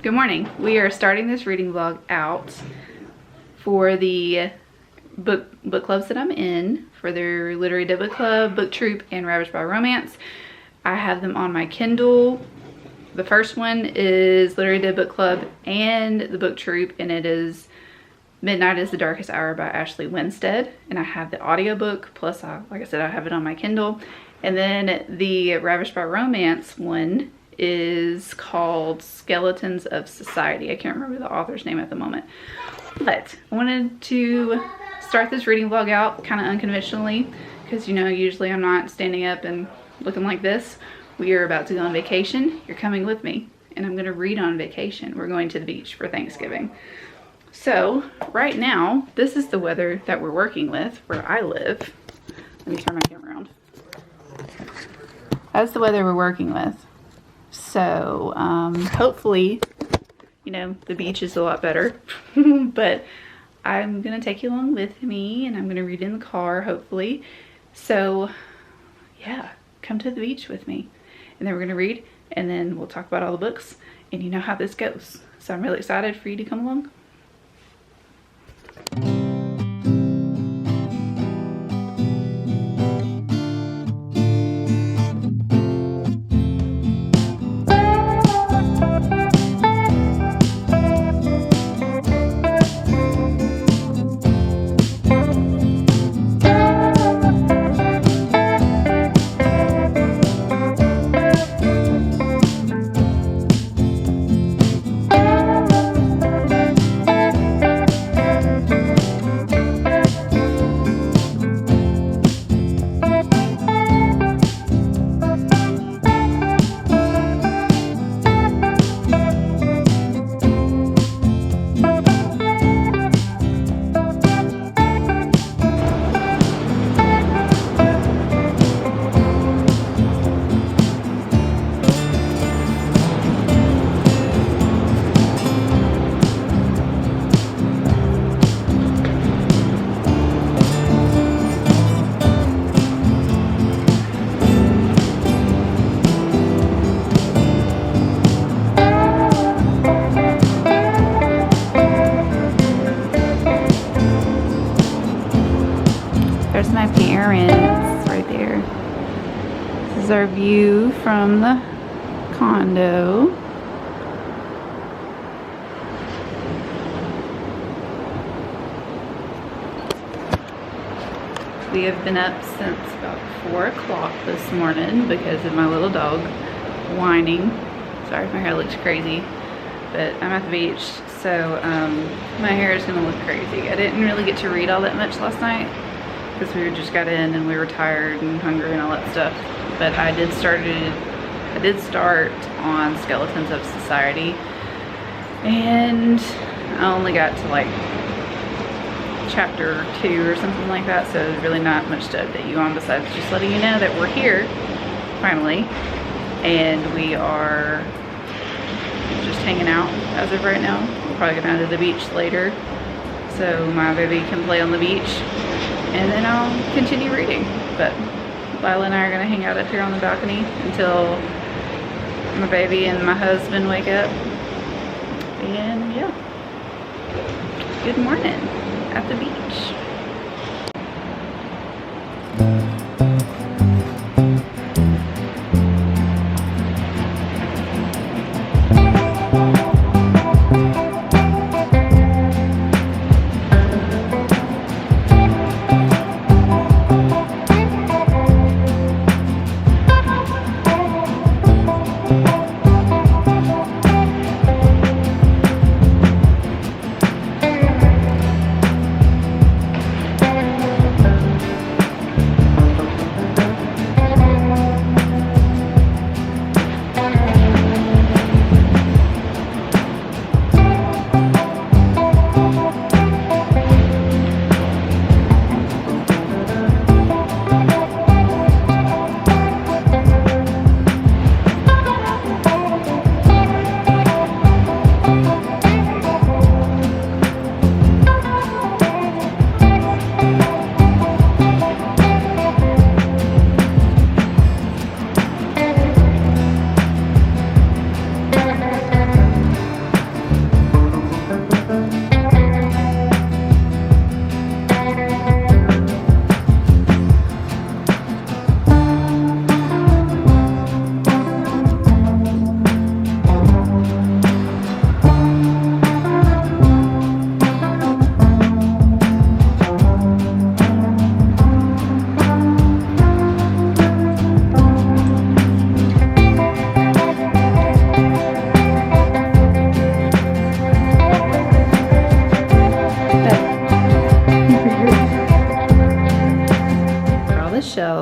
Good morning. We are starting this reading vlog out for the book clubs that I'm in, for their Literary Dead Book Club, Book Troop, and Ravished by Romance. I have them on my Kindle. The first one is Literary Dead Book Club and the Book Troop, and it is Midnight is the Darkest Hour by Ashley Winstead. And I have the audiobook, plus like I said, I have it on my Kindle. And then the Ravished by Romance one is called Skeletons of Society. I can't remember the author's name at the moment. But I wanted to start this reading vlog out kind of unconventionally because, you know, usually I'm not standing up and looking like this. We are about to go on vacation. You're coming with me, and I'm going to read on vacation. We're going to the beach for Thanksgiving. So right now, this is the weather that we're working with where I live. Let me turn my camera around. That's the weather we're working with. So hopefully, you know, the beach is a lot better. But I'm going to take you along with me, and I'm going to read in the car, hopefully. So yeah, come to the beach with me. And then we're going to read, and then we'll talk about all the books, and you know how this goes. So I'm really excited for you to come along. There's my parents right there. This is our view from the condo. We have been up since about 4 o'clock this morning because of my little dog whining. Sorry if my hair looks crazy, but I'm at the beach, so my hair is gonna look crazy. I didn't really get to read all that much last night because we just got in and we were tired and hungry and all that stuff. But I did start on Skeletons of Society, and I only got to like chapter 2 or something like that, so there's really not much to update you on besides just letting you know that we're here finally, and we are just hanging out as of right now. We're probably gonna go to the beach later so my baby can play on the beach, and then I'll continue reading. But Lila and I are gonna hang out up here on the balcony until my baby and my husband wake up. And yeah, good morning at the beach.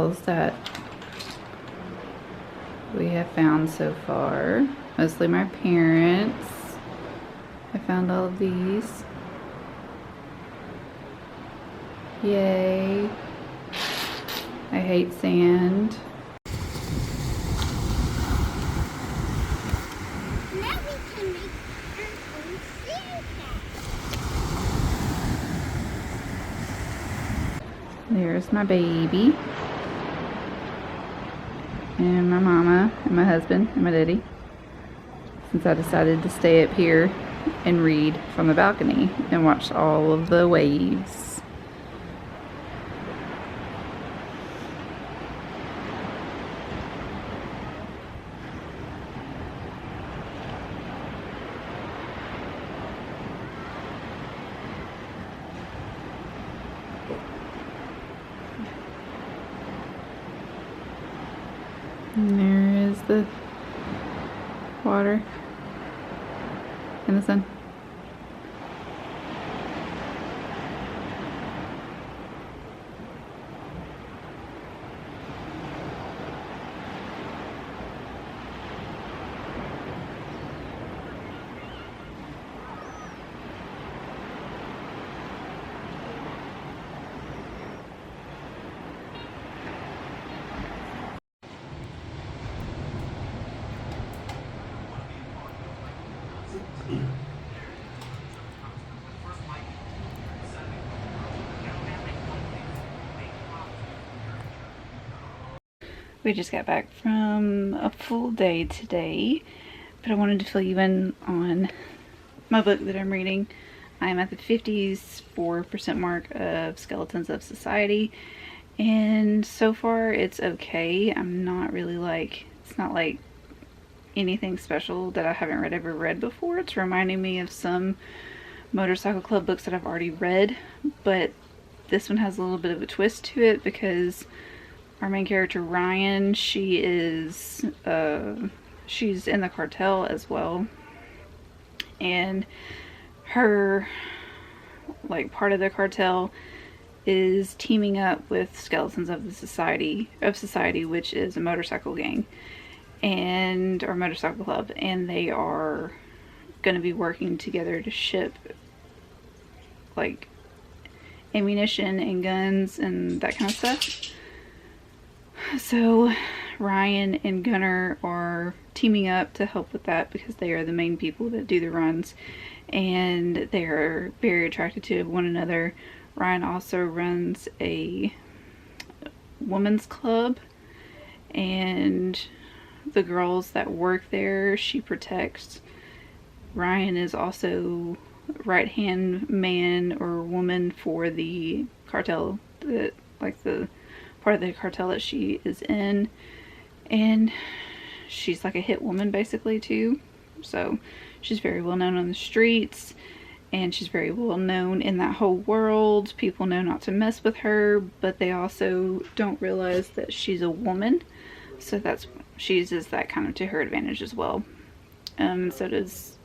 gals that we have found so far. Mostly my parents. I found all of these. Yay. I hate sand. Now we can make our own sand castle. There's my baby. And my mama, and my husband, and my daddy. Since I decided to stay up here and read from the balcony and watch all of the waves. And there is the water and the sun. We just got back from a full day today, but I wanted to fill you in on my book that I'm reading. I'm at the 54% mark of Skeletons of Society, and so far it's okay. I'm not really it's not like anything special that I haven't ever read before. It's reminding me of some motorcycle club books that I've already read, but this one has a little bit of a twist to it because our main character Ryan, she's in the cartel as well, and her part of the cartel is teaming up with Skeletons of the Society, which is a motorcycle gang or motorcycle club, and they are going to be working together to ship ammunition and guns and that kind of stuff. So Ryan and Gunnar are teaming up to help with that because they are the main people that do the runs, and they are very attracted to one another. Ryan also runs a women's club, and the girls that work there she protects. Ryan is also right-hand man or woman for the cartel, the part of the cartel that she is in, and she's like a hit woman basically too. So she's very well known on the streets, and she's very well known in that whole world. People know not to mess with her, but they also don't realize that she's a woman, so she uses that kind of to her advantage as well. So does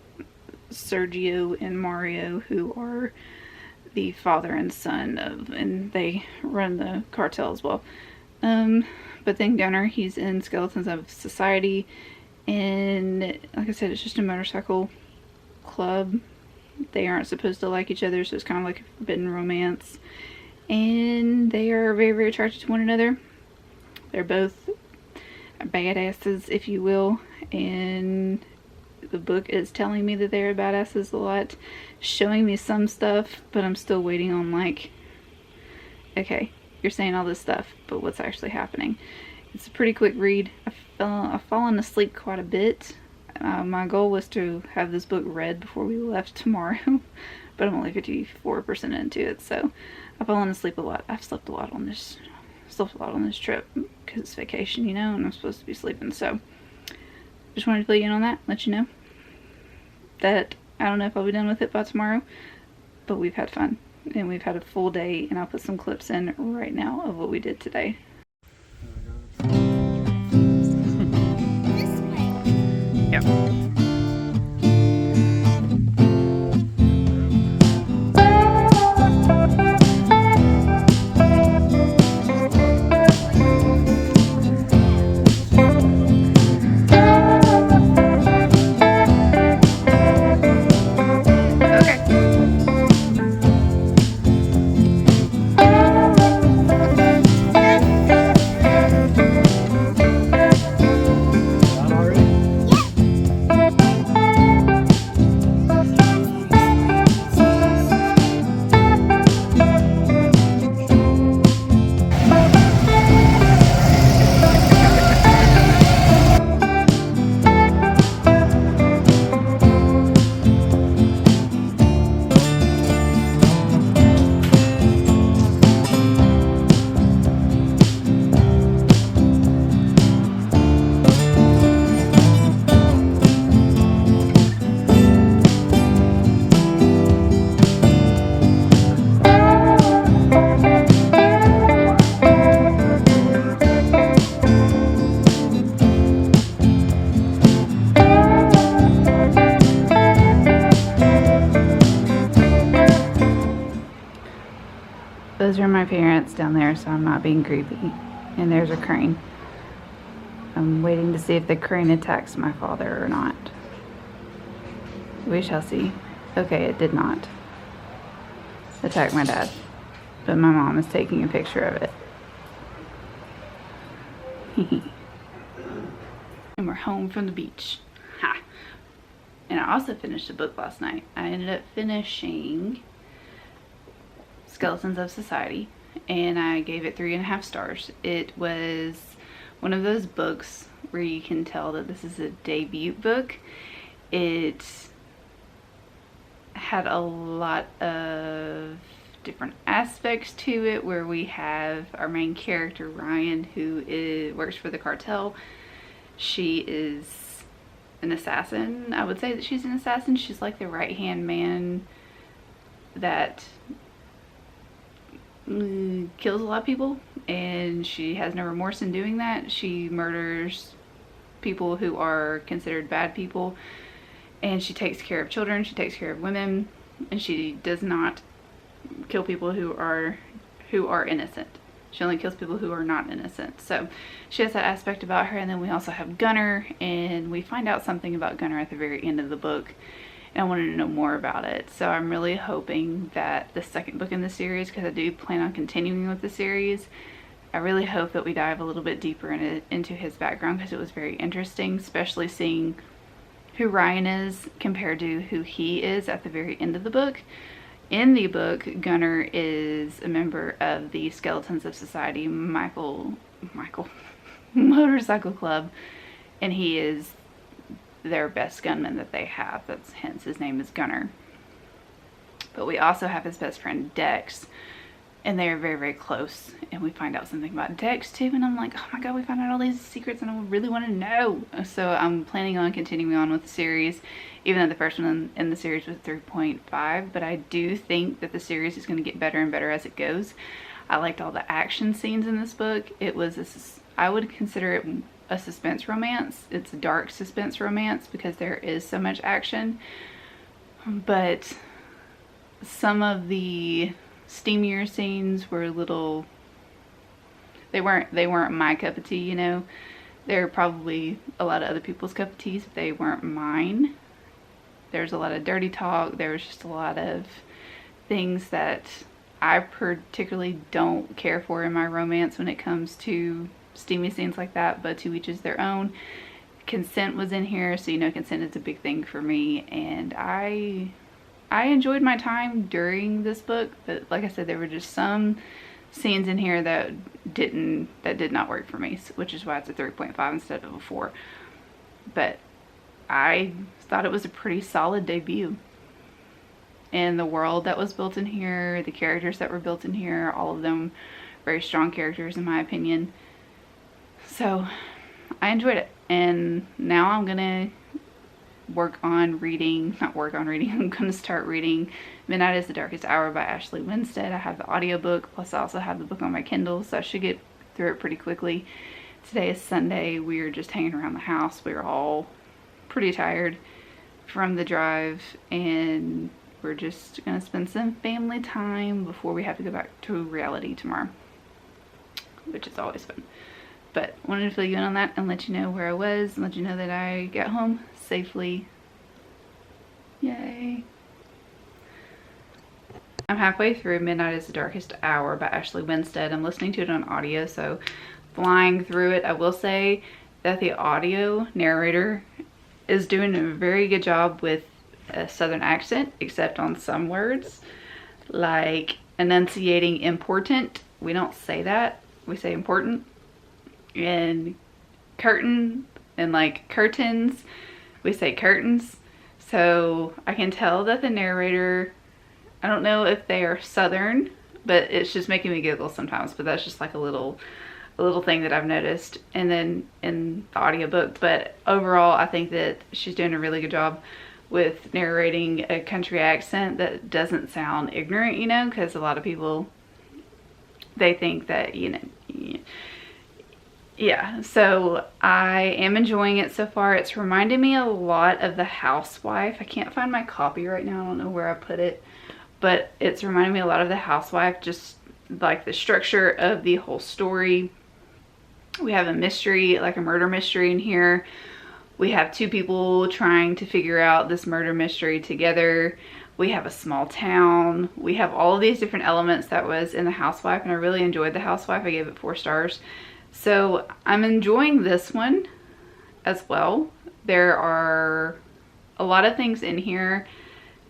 Sergio and Mario, who are the father and son and they run the cartel as well. But then Gunnar, he's in Skeletons of Society, and like I said, it's just a motorcycle club. They aren't supposed to like each other, so it's kind of like a forbidden romance, and they are very, very attracted to one another. They're both badasses, if you will, and the book is telling me that they're badasses a lot, showing me some stuff, but I'm still waiting on okay, you're saying all this stuff, but what's actually happening? It's a pretty quick read. I've fallen asleep quite a bit. My goal was to have this book read before we left tomorrow, but I'm only 54% into it, so I've fallen asleep a lot. I've slept a lot on this trip because it's vacation, and I'm supposed to be sleeping, so just wanted to fill you in on that, let you know that I don't know if I'll be done with it by tomorrow, but we've had fun and we've had a full day, and I'll put some clips in right now of what we did today. This way. Yep. those are my parents down there, so I'm not being creepy. And there's a crane. I'm waiting to see if the crane attacks my father or not. We shall see. Okay, it did not attack my dad, but my mom is taking a picture of it. And we're home from the beach. Ha! And I also finished a book last night. I ended up finishing Skeletons of Society, and I gave it 3.5 stars. It was one of those books where you can tell that this is a debut book. It had a lot of different aspects to it, where we have our main character Ryan, who works for the cartel. She is an assassin. I would say that she's an assassin. She's like the right-hand man that kills a lot of people, and she has no remorse in doing that. She murders people who are considered bad people, and she takes care of children, she takes care of women, and she does not kill people who are innocent. She only kills people who are not innocent. So she has that aspect about her. And then we also have Gunnar, and we find out something about Gunnar at the very end of the book, and I wanted to know more about it. So I'm really hoping that the second book in the series, because I do plan on continuing with the series, I really hope that we dive a little bit deeper into his background, because it was very interesting, especially seeing who Ryan is compared to who he is at the very end of the book. In the book, Gunnar is a member of the Skeletons of Society Michael Motorcycle Club, and he is their best gunman that they have. That's hence his name is Gunnar. But we also have his best friend Dex, and they are very, very close. And we find out something about Dex too, and I'm like, oh my god, we found out all these secrets and I really want to know. So I'm planning on continuing on with the series, even though the first one in the series was 3.5, but I do think that the series is going to get better and better as it goes. I liked all the action scenes in this book. It was, I would consider it a suspense romance. It's a dark suspense romance because there is so much action, but some of the steamier scenes were a little, they weren't my cup of tea, you know. They're probably a lot of other people's cup of teas, but they weren't mine. There's a lot of dirty talk. There was just a lot of things that I particularly don't care for in my romance when it comes to steamy scenes like that, but to each is their own. Consent was in here, so you know consent is a big thing for me, and I enjoyed my time during this book, but like I said, there were just some scenes in here that did not work for me, which is why it's a 3.5 instead of a 4. But I thought it was a pretty solid debut. And the world that was built in here, the characters that were built in here, all of them very strong characters in my opinion. So I enjoyed it, and now I'm gonna I'm gonna start reading Midnight is the Darkest Hour by Ashley Winstead. I have the audiobook, plus I also have the book on my Kindle, so I should get through it pretty quickly. Today is Sunday. We are just hanging around the house. We were all pretty tired from the drive, and we're just gonna spend some family time before we have to go back to reality tomorrow, which is always fun. But wanted to fill you in on that and let you know where I was and let you know that I got home safely. Yay. I'm halfway through Midnight is the Darkest Hour by Ashley Winstead. I'm listening to it on audio, so flying through it. I will say that the audio narrator is doing a very good job with a southern accent, except on some words, like enunciating important. We don't say that. We say important. And curtain and like curtains, we say curtains. So I can tell that the narrator, I don't know if they are southern, but it's just making me giggle sometimes. But that's just like a little thing that I've noticed. And then in the audiobook, but overall I think that she's doing a really good job with narrating a country accent that doesn't sound ignorant, you know, because a lot of people, they think that, you know, yeah, so I am enjoying it so far. It's reminded me a lot of The Housewife. I can't find my copy right now. I don't know where I put it, but it's reminding me a lot of The Housewife, just like the structure of the whole story. We have a mystery, like a murder mystery in here. We have two people trying to figure out this murder mystery together. We have a small town. We have all of these different elements that was in The Housewife, and I really enjoyed The Housewife. I gave it 4 stars. So I'm enjoying this one as well. There are a lot of things in here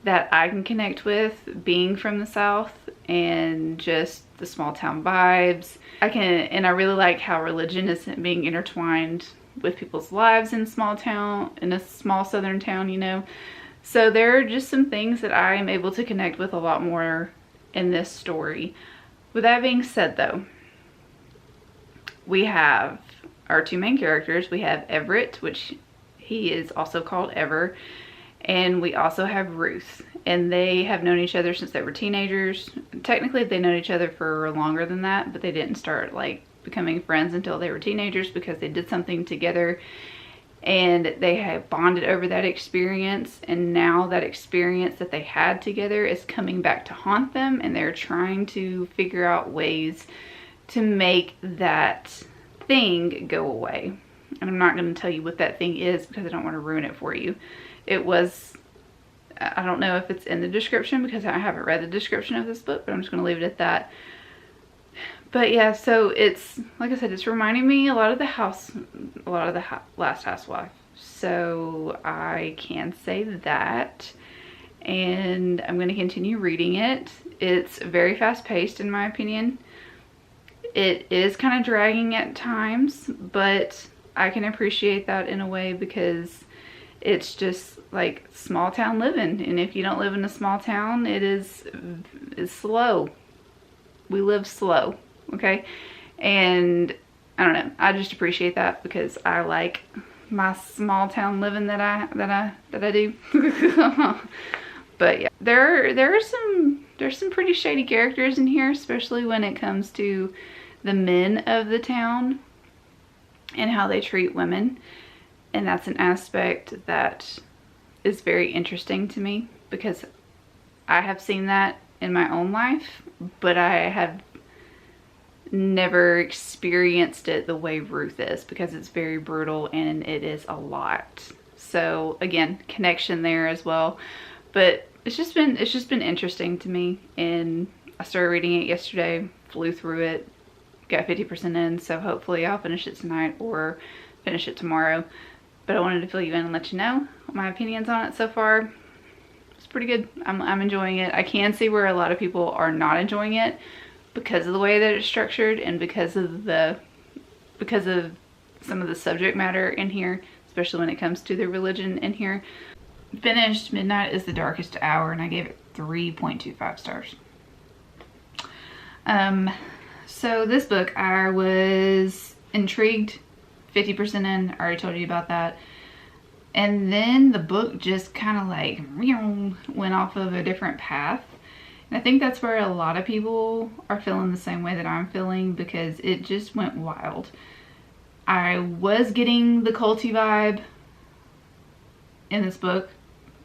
that I can connect with, being from the South and just the small town vibes. And I really like how religion is being intertwined with people's lives in a small southern town, you know. So there are just some things that I am able to connect with a lot more in this story. With that being said though, we have our 2 main characters. We have Everett, which he is also called Ever, and we also have Ruth, and they have known each other since they were teenagers. Technically they known each other for longer than that, but they didn't start like becoming friends until they were teenagers because they did something together and they have bonded over that experience, and now that experience that they had together is coming back to haunt them, and they're trying to figure out ways to make that thing go away. And I'm not going to tell you what that thing is because I don't want to ruin it for you. I don't know if it's in the description because I haven't read the description of this book, but I'm just going to leave it at that. But yeah, so it's, like I said, it's reminding me a lot of the Last Housewife. So I can say that, and I'm going to continue reading it. It's very fast paced in my opinion. It is kind of dragging at times, but I can appreciate that in a way because it's just like small town living, and if you don't live in a small town, it's slow. We live slow, okay? And I don't know, I just appreciate that because I like my small town living that I do. But yeah, there's some pretty shady characters in here, especially when it comes to the men of the town and how they treat women. And that's an aspect that is very interesting to me because I have seen that in my own life, but I have never experienced it the way Ruth is because it's very brutal and it is a lot. So again, connection there as well. But it's just been interesting to me, and I started reading it yesterday, flew through it, got 50% in, so hopefully I'll finish it tonight or finish it tomorrow. But I wanted to fill you in and let you know my opinions on it so far. It's pretty good. I'm enjoying it. I can see where a lot of people are not enjoying it because of the way that it's structured and because of some of the subject matter in here, especially when it comes to the religion in here. Finished Midnight is the Darkest Hour, and I gave it 3.25 stars. So this book, I was intrigued, 50% in, I already told you about that. And then the book just kind of like went off of a different path. And I think that's where a lot of people are feeling the same way that I'm feeling because it just went wild. I was getting the culty vibe in this book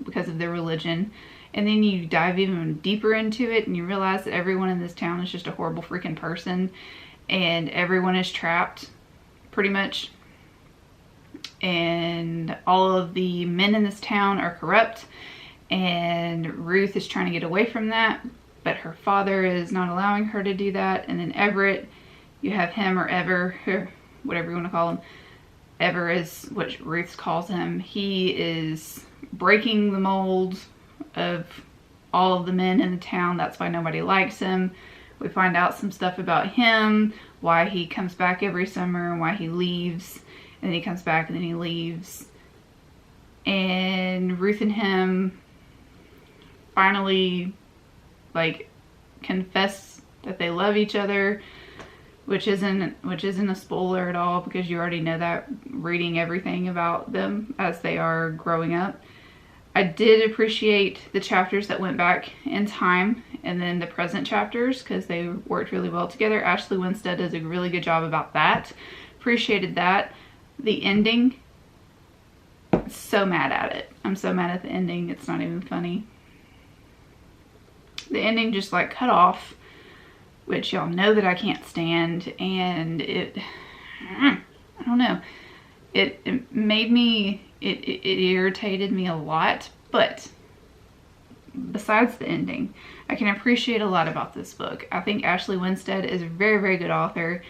because of their religion. And then you dive even deeper into it and you realize that everyone in this town is just a horrible freaking person. And everyone is trapped, pretty much. And all of the men in this town are corrupt. And Ruth is trying to get away from that. But her father is not allowing her to do that. And then Everett, you have him or Ever, or whatever you want to call him. Ever is what Ruth calls him. He is breaking the mold of all of the men in the town. That's why nobody likes him. We find out some stuff about him, why he comes back every summer, why he leaves, and then he comes back and then he leaves. And Ruth and him finally like confess that they love each other, which isn't a spoiler at all because you already know that reading everything about them as they are growing up. I did appreciate the chapters that went back in time and then the present chapters because they worked really well together. Ashley Winstead does a really good job about that. Appreciated that. The ending, so mad at it. I'm so mad at the ending. It's not even funny. The ending just like cut off which y'all know that I can't stand, and I don't know, it made me, it irritated me a lot. But besides the ending, I can appreciate a lot about this book. I think Ashley Winstead is a very, very good author.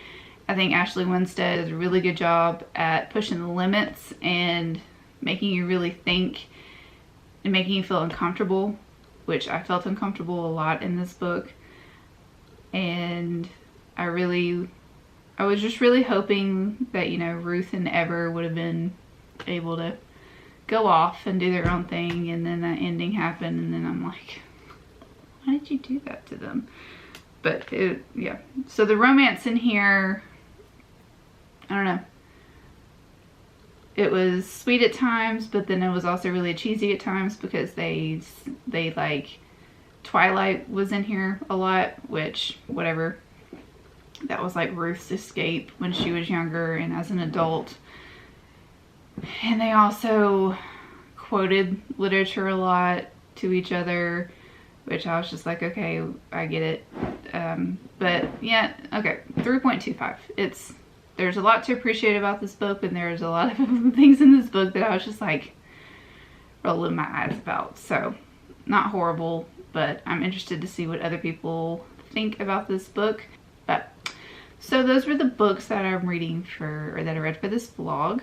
I think Ashley Winstead does a really good job at pushing the limits and making you really think and making you feel uncomfortable, which I felt uncomfortable a lot in this book. And I was just really hoping that, you know, Ruth and Ever would have been able to go off and do their own thing, and then that ending happened, and then I'm like, why did you do that to them? But yeah. So the romance in here, I don't know. It was sweet at times, but then it was also really cheesy at times because they like, Twilight was in here a lot, which, whatever. That was like Ruth's escape when she was younger and as an adult. And they also quoted literature a lot to each other, which I was just like, okay, I get it. But yeah, okay, 3.25. There's a lot to appreciate about this book, and there's a lot of things in this book that I was just like rolling my eyes about. So not horrible, but I'm interested to see what other people think about this book. But so those were the books that I'm reading or that I read for this vlog.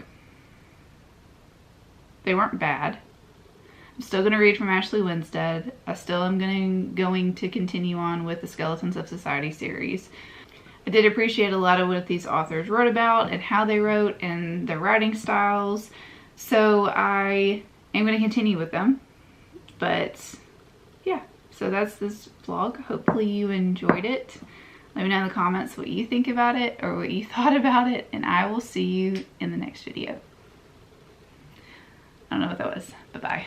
They weren't bad. I'm still going to read from Ashley Winstead. I still am going to continue on with the Skeletons of Society series. I did appreciate a lot of what these authors wrote about and how they wrote and their writing styles. So I am going to continue with them. But yeah, so that's this vlog. Hopefully you enjoyed it. Let me know in the comments what you think about it or what you thought about it, and I will see you in the next video. I don't know what that was. Bye-bye.